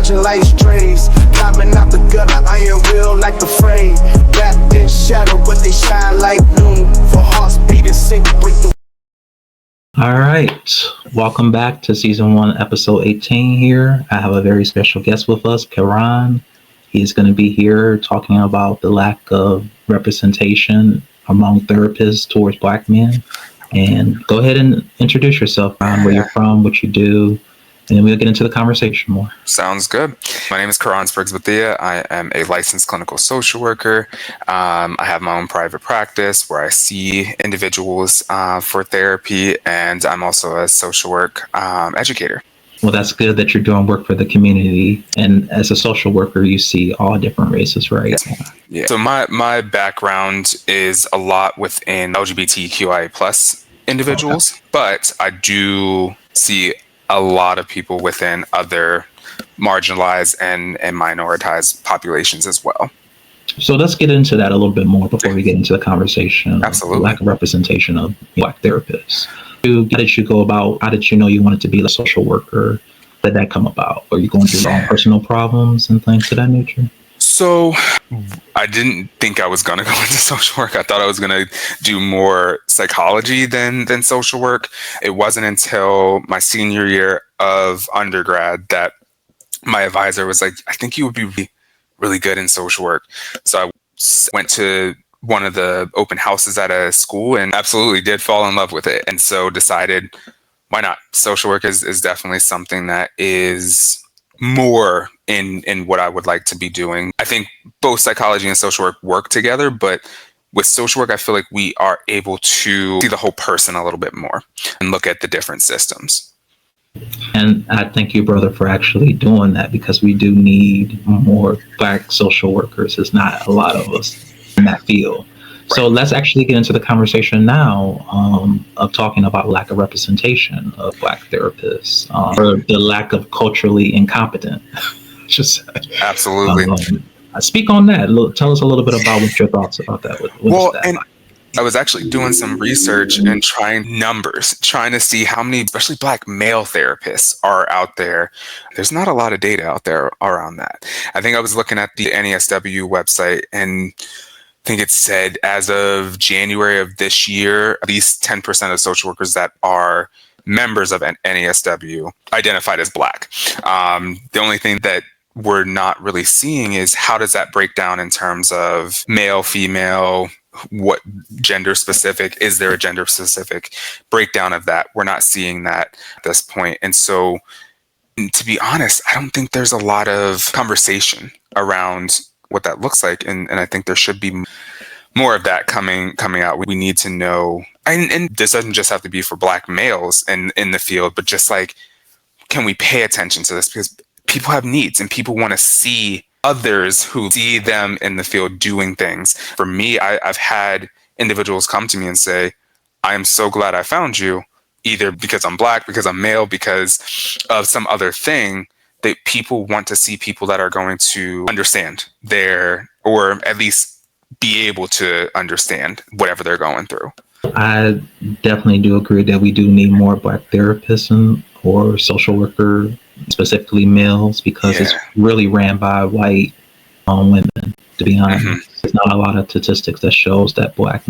dodging life's drains. Climbing out the gutter, iron will like the frame. Wrapped in shadow, but they shine like noon. For hearts beating, sink, break the. All right, welcome back to season 1, episode 18 here. I have a very special guest with us, Karan. He's going to be here talking about the lack of representation among therapists towards Black men. And go ahead and introduce yourself, Karan, where you're from, what you do, and then we'll get into the conversation more. Sounds good. My name is Karan Spriggs-Bethia. I am a licensed clinical social worker. I have my own private practice where I see individuals for therapy, and I'm also a social work educator. Well, that's good that you're doing work for the community. And as a social worker, you see all different races, right? Yeah. So my background is a lot within LGBTQIA plus individuals, but I do see a lot of people within other marginalized and minoritized populations as well. So let's get into that a little bit more before we get into the conversation. Absolutely. Lack of representation of Black therapists. How did you go about, how did you know you wanted to be a social worker? How did that come about? Were you going through your own personal problems and things of that nature? So I didn't think I was going to go into social work. I thought I was going to do more psychology than social work. It wasn't until my senior year of undergrad that my advisor was like, I think you would be really good in social work. So I went to one of the open houses at a school and absolutely did fall in love with it. And so decided, why not? Social work is definitely something that is more in what I would like to be doing. I think both psychology and social work together, but with social work, I feel like we are able to see the whole person a little bit more and look at the different systems. And I thank you, brother, for actually doing that, because we do need more Black social workers. There's not a lot of us in that field. Right. So let's actually get into the conversation now of talking about lack of representation of Black therapists, or the lack of culturally incompetent. Just absolutely. Speak on that. Tell us a little bit about what your thoughts about that. I was actually doing some research and trying to see how many, especially Black male therapists are out there. There's not a lot of data out there around that. I think I was looking at the NASW website, and I think it said as of January of this year, at least 10% of social workers that are members of NASW identified as Black. The only thing that we're not really seeing is how does that break down in terms of male, female, what gender specific, is there a gender specific breakdown of that? We're not seeing that at this point. And so, to be honest, I don't think there's a lot of conversation around what that looks like. And I think there should be more of that coming out. We need to know, and this doesn't just have to be for Black males in the field, but just like, can we pay attention to this? Because people have needs and people want to see others who see them in the field doing things. For me, I've had individuals come to me and say, I am so glad I found you, either because I'm Black, because I'm male, because of some other thing, that people want to see people that are going to understand or at least be able to understand whatever they're going through. I definitely do agree that we do need more Black therapists or social worker, specifically males, because it's really ran by white women, to be honest. Mm-hmm. There's not a lot of statistics that shows that Black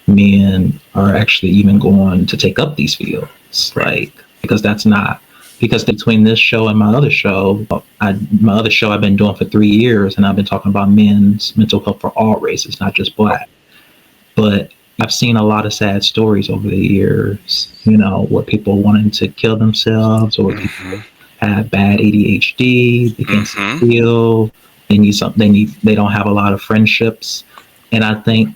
men are actually even going to take up these fields, because between this show and my other show I've been doing for 3 years, and I've been talking about men's mental health for all races, not just Black. But I've seen a lot of sad stories over the years, where people wanting to kill themselves, or people have bad ADHD, they can't feel, they don't have a lot of friendships. And I think,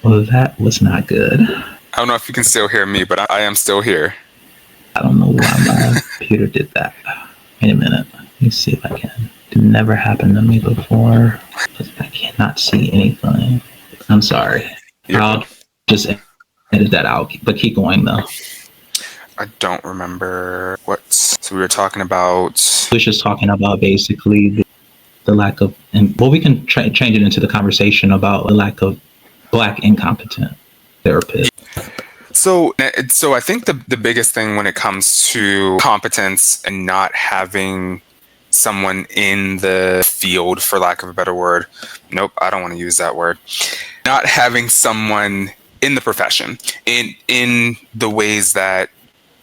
that was not good. I don't know if you can still hear me, but I am still here. I don't know why my computer did that. Wait a minute. Let me see if I can. It never happened to me before. I cannot see anything. I'm sorry. I'll just edit that out, but keep going though. I don't remember so we were talking about. We were just talking about basically the lack of, we can change it into the conversation about the lack of Black incompetent therapists. So I think the biggest thing when it comes to competence and not having someone in the field, for lack of a better word. Nope, I don't want to use that word. Not having someone in the profession in the ways that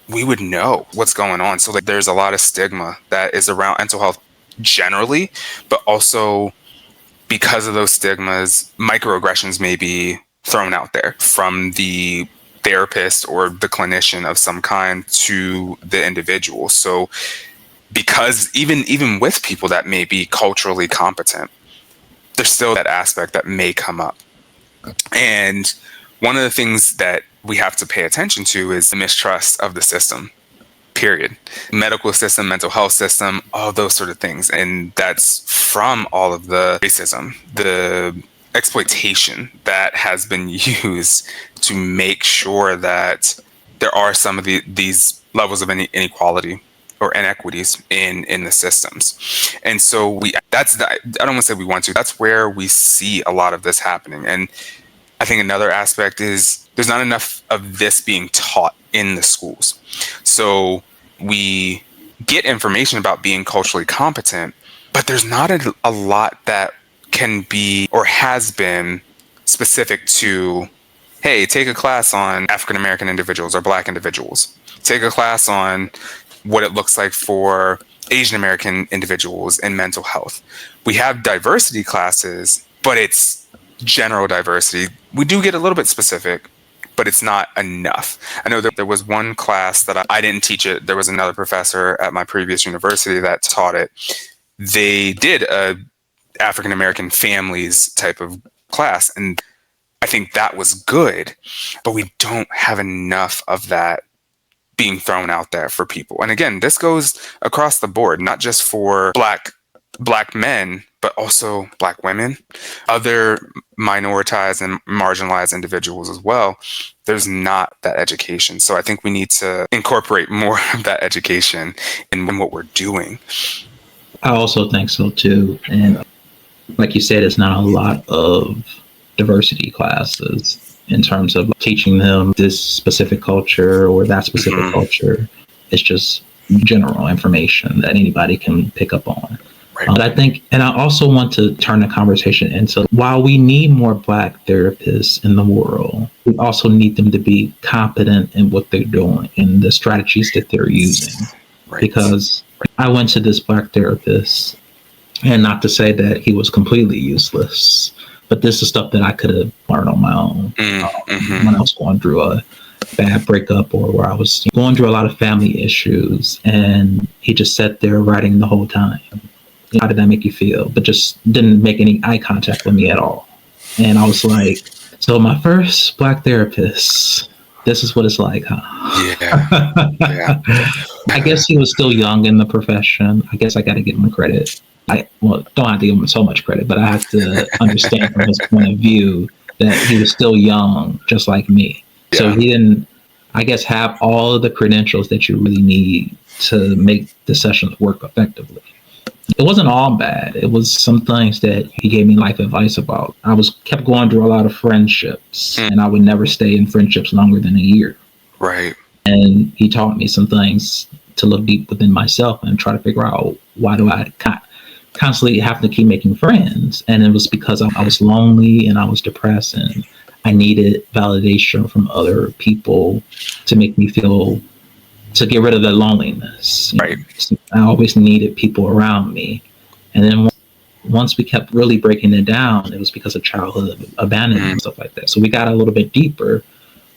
we would know what's going on. So like there's a lot of stigma that is around mental health generally, but also because of those stigmas, microaggressions may be thrown out there from the therapist or the clinician of some kind to the individual. So because even with people that may be culturally competent, there's still that aspect that may come up. And one of the things that we have to pay attention to is the mistrust of the system, period. Medical system, mental health system, all those sort of things. And that's from all of the racism, the exploitation that has been used to make sure that there are some of these levels of inequality or inequities in the systems. And so I don't want to say we want to, that's where we see a lot of this happening. And I think another aspect is there's not enough of this being taught in the schools. So we get information about being culturally competent, but there's not a lot that can be or has been specific to, hey, take a class on African American individuals or Black individuals. Take a class on what it looks like for Asian American individuals in mental health. We have diversity classes, but it's general diversity. We do get a little bit specific, but it's not enough. I know that there was one class that I didn't teach it. There was another professor at my previous university that taught it. They did a African American families type of class, and I think that was good, but we don't have enough of that being thrown out there for people. And again, this goes across the board, not just for black men, but also Black women, other minoritized and marginalized individuals as well. There's not that education. So I think we need to incorporate more of that education in what we're doing. I also think so too. And like you said, it's not a lot of diversity classes in terms of teaching them this specific culture or that specific culture. It's just general information that anybody can pick up on. Right. But I think, and I also want to turn the conversation into, while we need more Black therapists in the world, we also need them to be competent in what they're doing and the strategies that they're using. Right. Because I went to this Black therapist, and not to say that he was completely useless, but this is stuff that I could have learned on my own when I was going through a bad breakup or where I was going through a lot of family issues. And he just sat there writing the whole time. How did that make you feel? But just didn't make any eye contact with me at all. And I was like, so my first Black therapist, this is what it's like, huh? Yeah. I guess he was still young in the profession. I guess I got to give him credit. Don't have to give him so much credit, but I have to understand from his point of view that he was still young, just like me. Yeah. So he didn't, I guess, have all of the credentials that you really need to make the sessions work effectively. It wasn't all bad. It was some things that he gave me life advice about. I kept going through a lot of friendships, and I would never stay in friendships longer than a year. Right. And he taught me some things to look deep within myself and try to figure out, why do I constantly have to keep making friends? And it was because I was lonely and I was depressed, and I needed validation from other people to make me feel, to get rid of the loneliness. Right. I always needed people around me. And then once we kept really breaking it down, it was because of childhood abandonment and stuff like that. So we got a little bit deeper,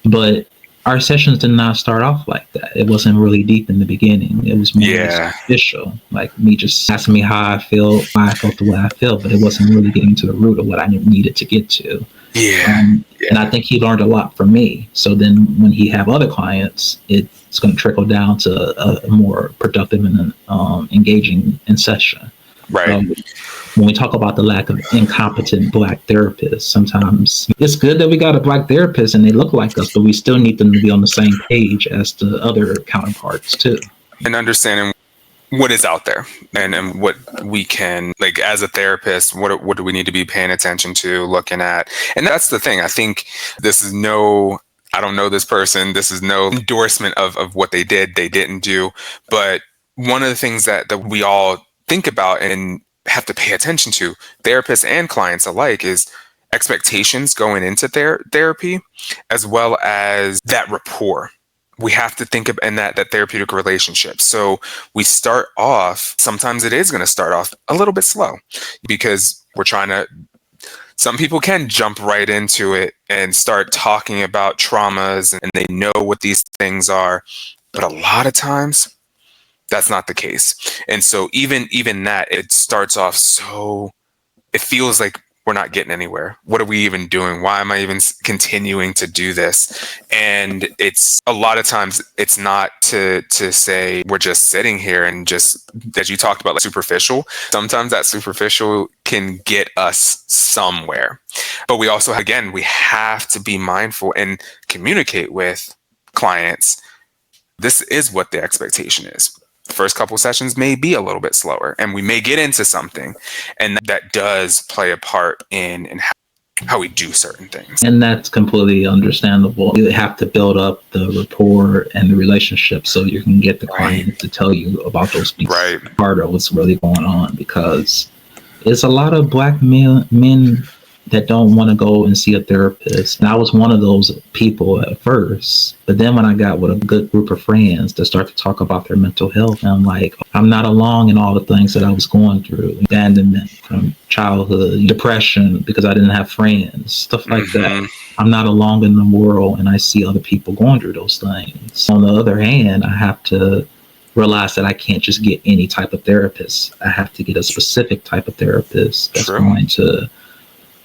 but our sessions did not start off like that. It wasn't really deep in the beginning. It was more superficial, like me just asking me how I feel, why I felt the way I feel, but it wasn't really getting to the root of what I needed to get to. And I think he learned a lot from me. So then when he have other clients, it's going to trickle down to a more productive and engaging in session. Right. When we talk about the lack of incompetent Black therapists, sometimes it's good that we got a Black therapist and they look like us, but we still need them to be on the same page as the other counterparts too. And understanding what is out there and what we can, like, as a therapist, what do we need to be paying attention to, looking at? And that's the thing. I think this is I don't know this person. This is no endorsement of what they did, they didn't do. But one of the things that we all think about and have to pay attention to, therapists and clients alike, is expectations going into therapy, as well as that rapport. We have to think of in that therapeutic relationship. So we start off, sometimes it is going to start off a little bit slow, because some people can jump right into it and start talking about traumas, and they know what these things are. But a lot of times that's not the case. And so even that, it starts off so, it feels like we're not getting anywhere. What are we even doing? Why am I even continuing to do this? And it's a lot of times it's not to say we're just sitting here and just, as you talked about, like superficial. Sometimes that superficial can get us somewhere. But we also, again, we have to be mindful and communicate with clients. This is what the expectation is. The first couple sessions may be a little bit slower, and we may get into something, and that does play a part in how we do certain things. And that's completely understandable. You have to build up the rapport and the relationship so you can get the client to tell you about those things. Right. Part of what's really going on, because it's a lot of Black men that don't want to go and see a therapist. And I was one of those people at first, but then when I got with a good group of friends to start to talk about their mental health, I'm like, I'm not alone in all the things that I was going through. Abandonment from childhood, depression because I didn't have friends, stuff like that. I'm not alone in the world, and I see other people going through those things. On the other hand, I have to realize that I can't just get any type of therapist. I have to get a specific type of therapist that's going to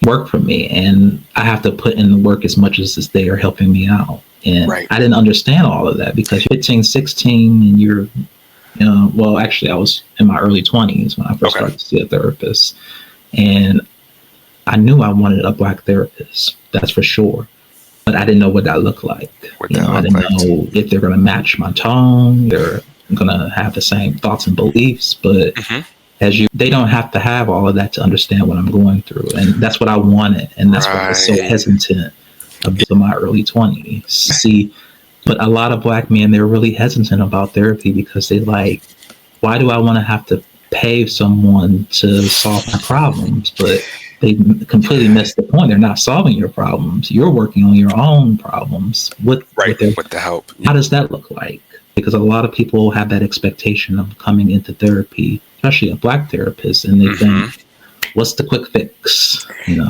work for me, and I have to put in the work as much as they are helping me out. And I didn't understand all of that, because 15, 16, and you're, well, actually I was in my early 20s when I first started to see a therapist, and I knew I wanted a Black therapist, that's for sure, but I didn't know what that looked like. I didn't know if they're going to match my tone, they're going to have the same thoughts and beliefs, but they don't have to have all of that to understand what I'm going through. And that's what I wanted. And that's why I was so hesitant in my early 20s. See, but a lot of Black men, they're really hesitant about therapy because they like, why do I want to have to pay someone to solve my problems? But they completely miss the point. They're not solving your problems. You're working on your own problems with the help. How does that look like? Because a lot of people have that expectation of coming into therapy, especially a Black therapist, and they think, what's the quick fix?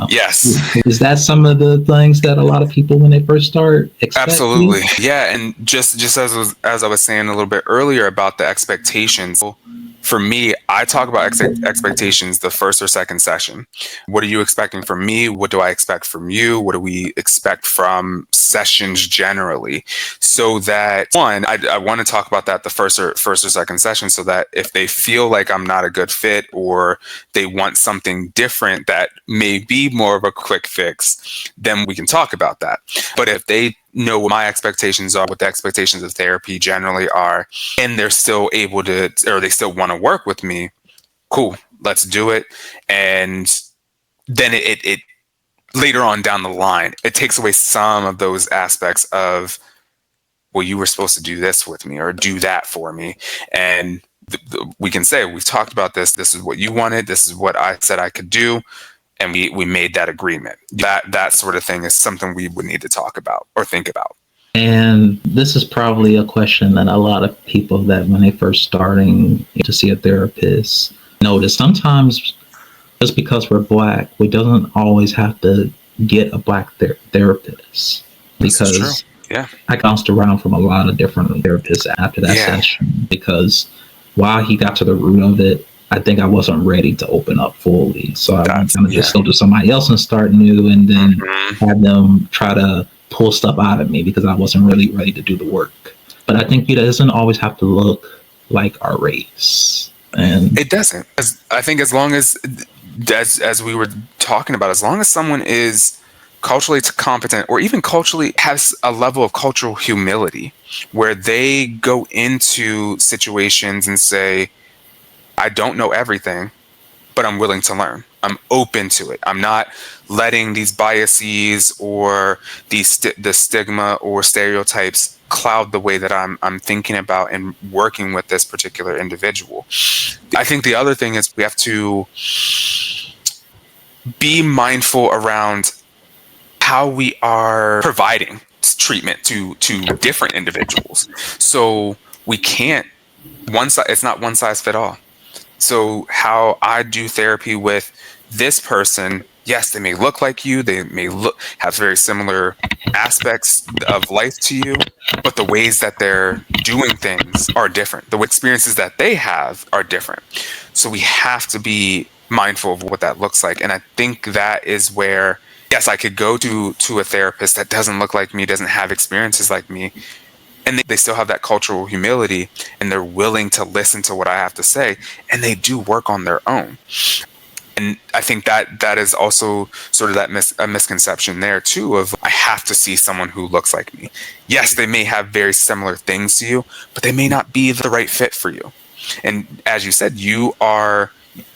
Yes. Is that some of the things that a lot of people, when they first start, expect? Absolutely. Yeah. And just as I was saying a little bit earlier about the expectations, for me, I talk about expectations the first or second session. What are you expecting from me? What do I expect from you? What do we expect from sessions generally? So that, one, I want to talk about that the first or second session, so that if they feel like I'm not a good fit, or they want something different that may be more of a quick fix, then we can talk about that. But if they know what my expectations are, what the expectations of therapy generally are, and they're still able to, or they still want to work with me, cool, let's do it. And then it later on down the line, it takes away some of those aspects of, well, you were supposed to do this with me or do that for me. And we can say, we've talked about this. This is what you wanted. This is what I said I could do. And we made that agreement. That sort of thing is something we would need to talk about or think about. And this is probably a question that a lot of people that when they first starting to see a therapist notice. Sometimes just because we're Black, we doesn't always have to get a Black therapist. Because I bounced around from a lot of different therapists after that session, because while he got to the root of it, I think I wasn't ready to open up fully. So I kind of just go to somebody else and start new, and then have them try to pull stuff out of me because I wasn't really ready to do the work. But I think it doesn't always have to look like our race. And it doesn't. I think as long as we were talking about, as long as someone is culturally competent, or even culturally has a level of cultural humility, where they go into situations and say, I don't know everything, but I'm willing to learn. I'm open to it. I'm not letting these biases or the stigma or stereotypes cloud the way that I'm thinking about and working with this particular individual. I think the other thing is we have to be mindful around how we are providing treatment to different individuals. So we can't it's not one size fit all. So how I do therapy with this person, yes, they may look like you, they may have very similar aspects of life to you, but the ways that they're doing things are different. The experiences that they have are different. So we have to be mindful of what that looks like. And I think that is where, yes, I could go to a therapist that doesn't look like me, doesn't have experiences like me, and they still have that cultural humility, and they're willing to listen to what I have to say, and they do work on their own. And I think that is also sort of a misconception there too, of I have to see someone who looks like me. Yes, they may have very similar things to you, but they may not be the right fit for you. And as you said,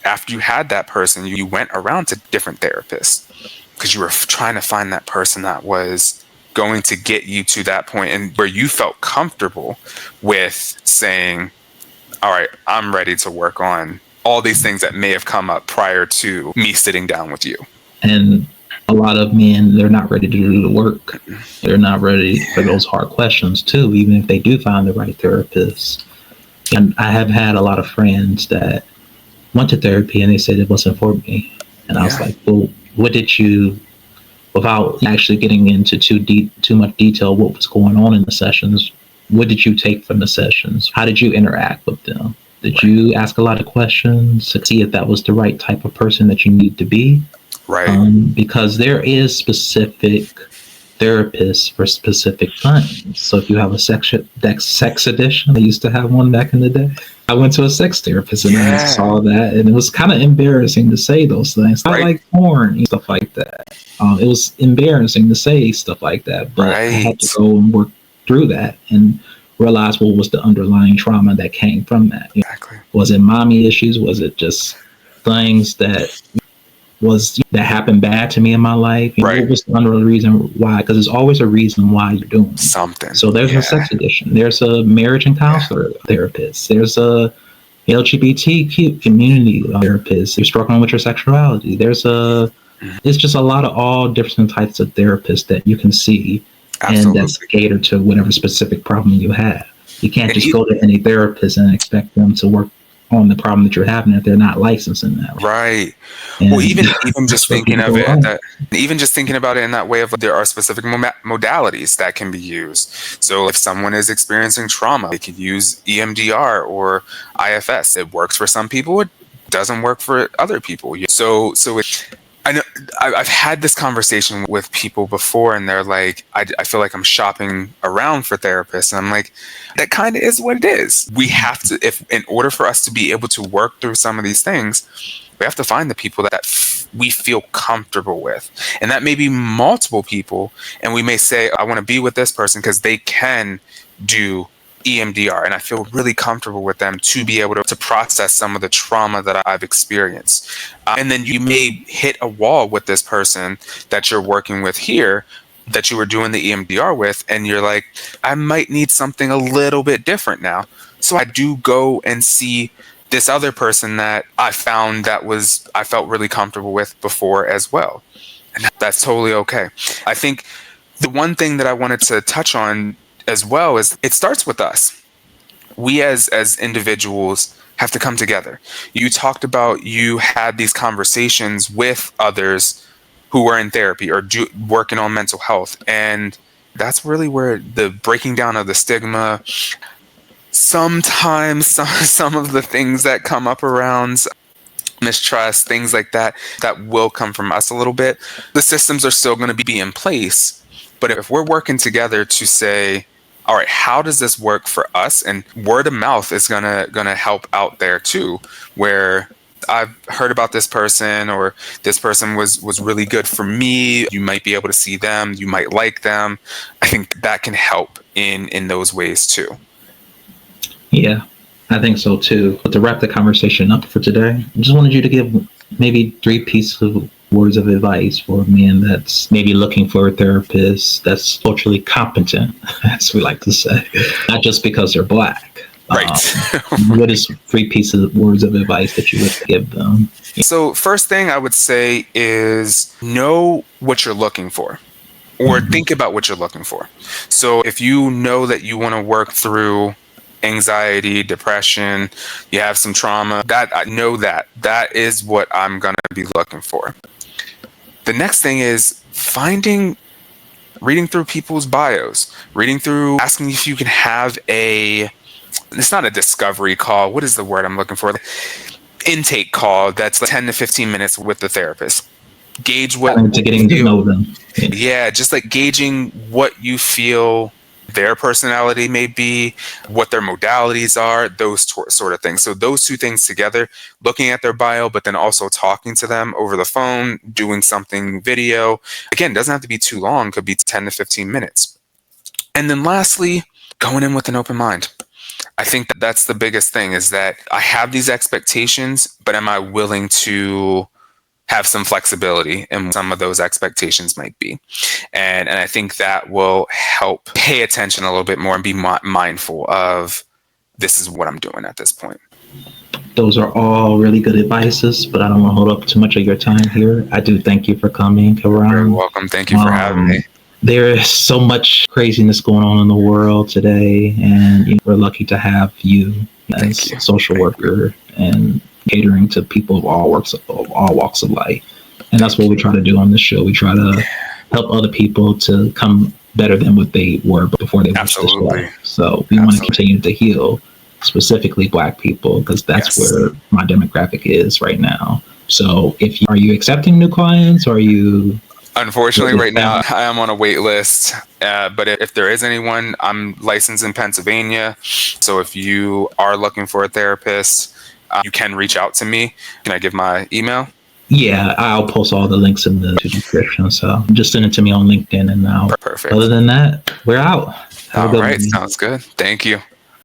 after you had that person, you went around to different therapists because you were trying to find that person that was going to get you to that point and where you felt comfortable with saying, all right, I'm ready to work on all these things that may have come up prior to me sitting down with you. And a lot of men, they're not ready to do the work. They're not ready for those hard questions too, even if they do find the right therapist. And I have had a lot of friends that went to therapy and they said it wasn't for me. And I was like, well, what did you, without actually getting into too much detail what was going on in the sessions, what did you take from the sessions? How did you interact with them? Did you ask a lot of questions to see if that was the right type of person that you need to be? Right. Because there is specific therapists for specific things. So if you have a sex addiction, I used to have one back in the day. I went to a sex therapist and I saw that, and it was kind of embarrassing to say those things. I like porn and stuff like that. It was embarrassing to say stuff like that, but I had to go and work through that and realize what was the underlying trauma that came from that. Exactly. Was it mommy issues? Was it just things that happened bad to me in my life? What was the underlying reason why? Because there's always a reason why you're doing something. So there's a sex addiction. There's a marriage and counselor therapist. There's a LGBTQ community therapist. You're struggling with your sexuality. It's just a lot of all different types of therapists that you can see. Absolutely. And that's catered to whatever specific problem you have. You can't just go to any therapist and expect them to work on the problem that you're having if they're not licensed in that. Right. And well, even just thinking of it, even just thinking about it in that way of there are specific modalities that can be used. So if someone is experiencing trauma, they could use EMDR or IFS. It works for some people. It doesn't work for other people. So I know I've had this conversation with people before, and they're like, I feel like I'm shopping around for therapists. And I'm like, that kind of is what it is. We have to, in order for us to be able to work through some of these things, we have to find the people that we feel comfortable with. And that may be multiple people. And we may say, I want to be with this person because they can do EMDR, and I feel really comfortable with them to be able to process some of the trauma that I've experienced. And then you may hit a wall with this person that you're working with here, that you were doing the EMDR with, and you're like, I might need something a little bit different now. So I do go and see this other person that I found I felt really comfortable with before as well. And that's totally okay. I think the one thing that I wanted to touch on as well is it starts with us. We as individuals have to come together. You talked about you had these conversations with others who were in therapy or working on mental health, and that's really where the breaking down of the stigma, sometimes some of the things that come up around mistrust, things like that will come from us a little bit. The systems are still going to be in place, but if we're working together to say, all right, how does this work for us? And word of mouth is gonna help out there too, where I've heard about this person, or this person was really good for me. You might be able to see them. You might like them. I think that can help in those ways too. Yeah, I think so too. But to wrap the conversation up for today, I just wanted you to give maybe 3 pieces of words of advice for men that's maybe looking for a therapist that's culturally competent, as we like to say, not just because they're Black? Right. What is 3 pieces of words of advice that you would give them? So first thing I would say is know what you're looking for, or think about what you're looking for. So if you know that you want to work through anxiety, depression, you have some trauma, that I know that is what I'm going to be looking for. The next thing is reading through people's bios, asking if you can have it's not a discovery call. What is the word I'm looking for? Intake call that's like 10 to 15 minutes with the therapist. Gauge getting to know them. Yeah, just like gauging what you feel their personality may be, what their modalities are, those sort of things. So those 2 things together, looking at their bio, but then also talking to them over the phone, doing something video. Again, doesn't have to be too long, could be 10 to 15 minutes. And then lastly, going in with an open mind. I think that's the biggest thing, is that I have these expectations, but am I willing to have some flexibility in some of those expectations might be. And I think that will help pay attention a little bit more and be mindful of, this is what I'm doing at this point. Those are all really good advices, but I don't want to hold up too much of your time here. I do thank you for coming, Karan. You're welcome. Thank you for having me. There is so much craziness going on in the world today, and we're lucky to have you as a social worker and catering to people of all walks of life. And that's what we try to do on this show. We try to help other people to come better than what they were before they reached this life. So we want to continue to heal specifically Black people, because that's where my demographic is right now. So are you accepting new clients, or are you? Unfortunately, right now I am on a wait list, but if there is anyone, I'm licensed in Pennsylvania. So if you are looking for a therapist, you can reach out to me. Can I give my email? Yeah, I'll post all the links in the description. So just send it to me on LinkedIn, and now. Perfect. Other than that, we're out. All right, sounds good. Thank you.